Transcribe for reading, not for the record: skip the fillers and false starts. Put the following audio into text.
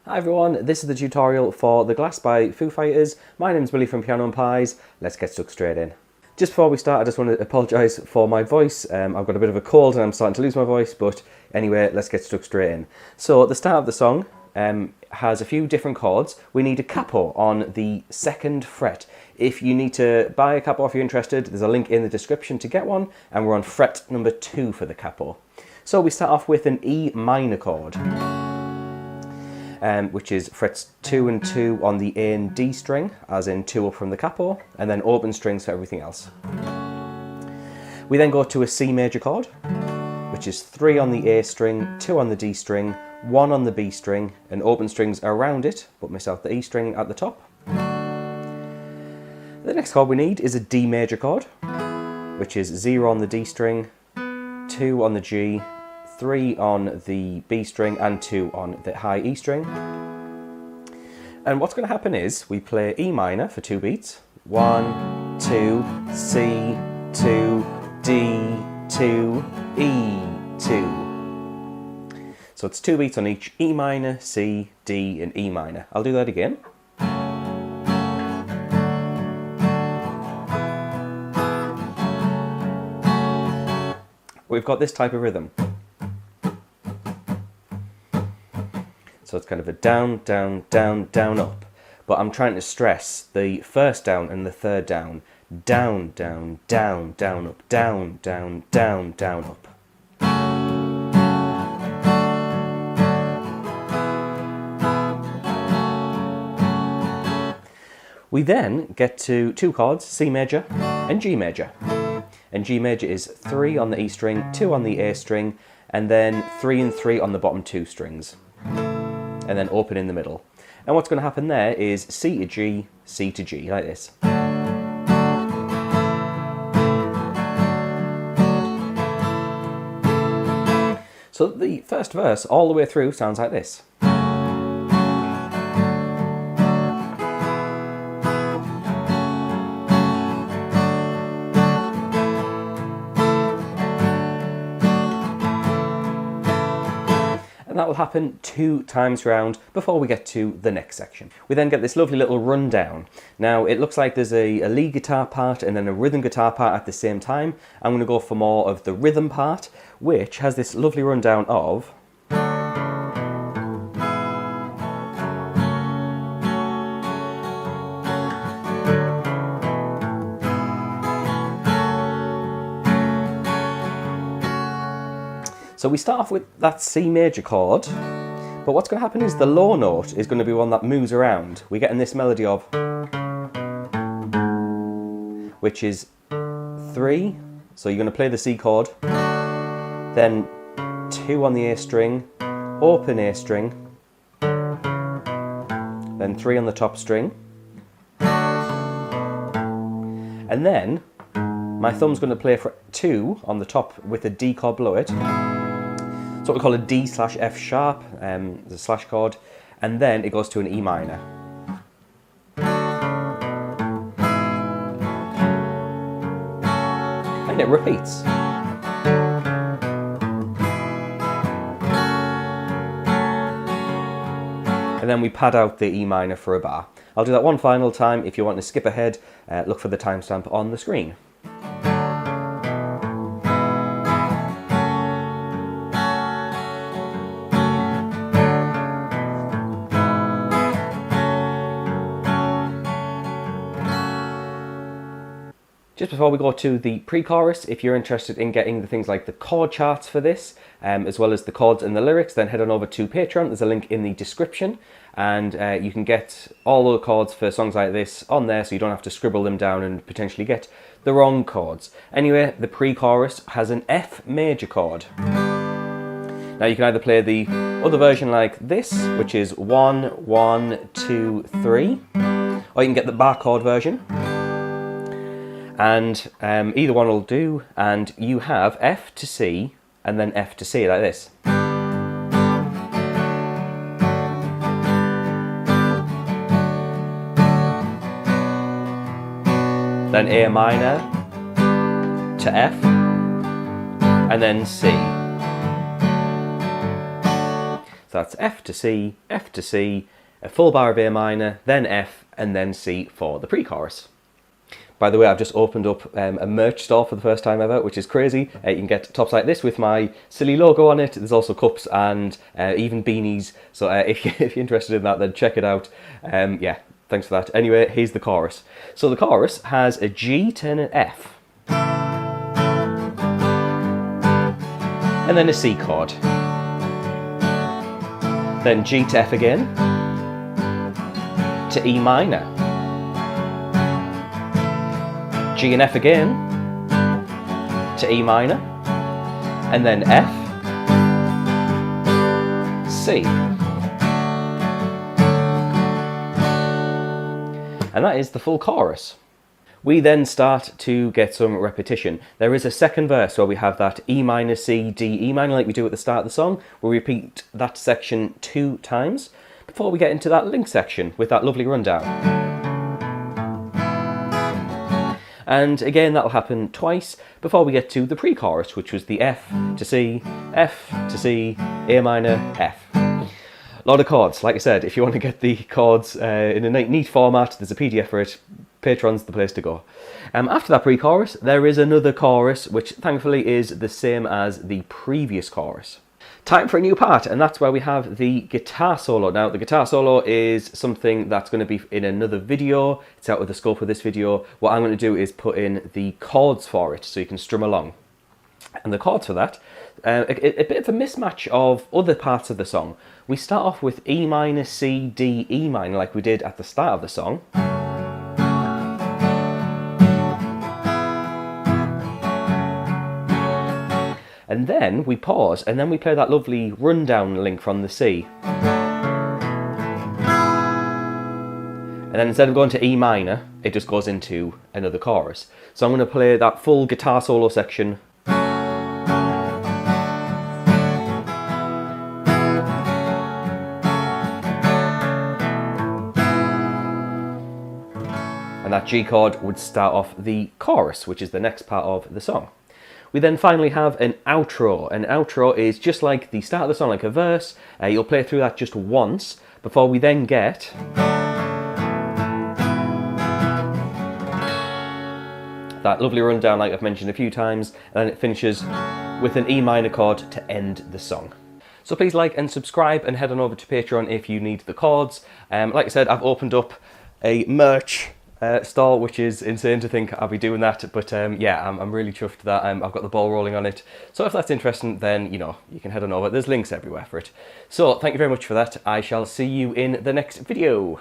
Hi everyone, this is the tutorial for The Glass by Foo Fighters. My name's Billy from Piano and Pies. Let's get stuck straight in. Just before we start, I just want to apologise for my voice. I've got a bit of a cold and I'm starting to lose my voice, but anyway, let's get stuck straight in. So at the start of the song has a few different chords. We need a capo on the 2nd fret. If you need to buy a capo if you're interested, there's a link in the description to get one, and we're on fret number 2 for the capo. So we start off with an E minor chord. Which is frets 2 and 2 on the A and D string, as in 2 up from the capo, and then open strings for everything else. We then go to a C major chord, which is 3 on the A string, 2 on the D string, 1 on the B string, and open strings around it, but miss out the E string at the top. The next chord we need is a D major chord, which is 0 on the D string, 2 on the G, 3 on the B string and 2 on the high E string. And what's going to happen is we play E minor for 2 beats. 1, 2, C, 2, D, 2, E, 2. So it's 2 beats on each E minor, C, D and E minor. I'll do that again. We've got this type of rhythm. So it's kind of a down, down, down, down, up. But I'm trying to stress the first down and the third down. Down, down, down, down, up, down, down, down, down, up. We then get to 2 chords, C major and G major. And G major is 3 on the E string, 2 on the A string, and then 3 and 3 on the bottom 2 strings. And then open in the middle. And what's going to happen there is C to G, C to G, like this. So the first verse all the way through sounds like this. And that will happen 2 times round before we get to the next section. We then get this lovely little rundown. Now it looks like there's a lead guitar part and then a rhythm guitar part at the same time. I'm going to go for more of the rhythm part, which has this lovely rundown of So we start off with that C major chord, but what's going to happen is the low note is going to be one that moves around. We get in this melody of, which is 3, so you're going to play the C chord, then 2 on the A string, open A string, then 3 on the top string, and then my thumb's going to play for 2 on the top with a D chord below it. So what we call a D slash F sharp, the slash chord, and then it goes to an E minor. And it repeats. And then we pad out the E minor for a bar. I'll do that one final time. If you want to skip ahead, look for the timestamp on the screen. Just before we go to the pre-chorus, if you're interested in getting the things like the chord charts for this, as well as the chords and the lyrics, then head on over to Patreon. There's a link in the description, and you can get all the chords for songs like this on there, so you don't have to scribble them down and potentially get the wrong chords. Anyway, the pre-chorus has an F major chord. Now you can either play the other version like this, which is 1, 1, 2, 3, or you can get the bar chord version. And either one will do, and you have F to C and then F to C like this. Then A minor to F and then C. that's F to C, F to C, a full bar of A minor, then F, and then C for the pre-chorus. By the way, I've just opened up a merch store for the first time ever, which is crazy. You can get tops like this with my silly logo on it. There's also cups and even beanies. So if you're interested in that, then check it out. Yeah, thanks for that. Anyway, here's the chorus. So the chorus has a G, turn an F. And then a C chord. Then G to F again. To E minor. G and F again, to E minor, and then F, C. And that is the full chorus. We then start to get some repetition. There is a second verse where we have that E minor, C, D, E minor like we do at the start of the song. We'll repeat that section 2 times before we get into that link section with that lovely rundown. And again, that'll happen twice before we get to the pre-chorus, which was the F to C, A minor, F. A lot of chords. Like I said, if you want to get the chords in a neat format, there's a PDF for it. Patreon's the place to go. After that pre-chorus, there is another chorus, which thankfully is the same as the previous chorus. Time for a new part, and that's where we have the guitar solo. Now, the guitar solo is something that's going to be in another video. It's out of the scope of this video. What I'm going to do is put in the chords for it, so you can strum along. And the chords for that, a bit of a mismatch of other parts of the song. We start off with E minor, C, D, E minor, like we did at the start of the song. And then we pause, and then we play that lovely rundown link from the C. And then instead of going to E minor, it just goes into another chorus. So I'm going to play that full guitar solo section. And that G chord would start off the chorus, which is the next part of the song. We then finally have an outro. An outro is just like the start of the song, like a verse. You'll play through that just once before we then get that lovely rundown like I've mentioned a few times, and then it finishes with an E minor chord to end the song. So please like and subscribe and head on over to Patreon if you need the chords. Like I said, I've opened up a merch store, which is insane to think I'll be doing that, but yeah, I'm really chuffed that I've got the ball rolling on it. So if that's interesting, then you know, you can head on over. There's links everywhere for it. So thank you very much for that. I shall see you in the next video.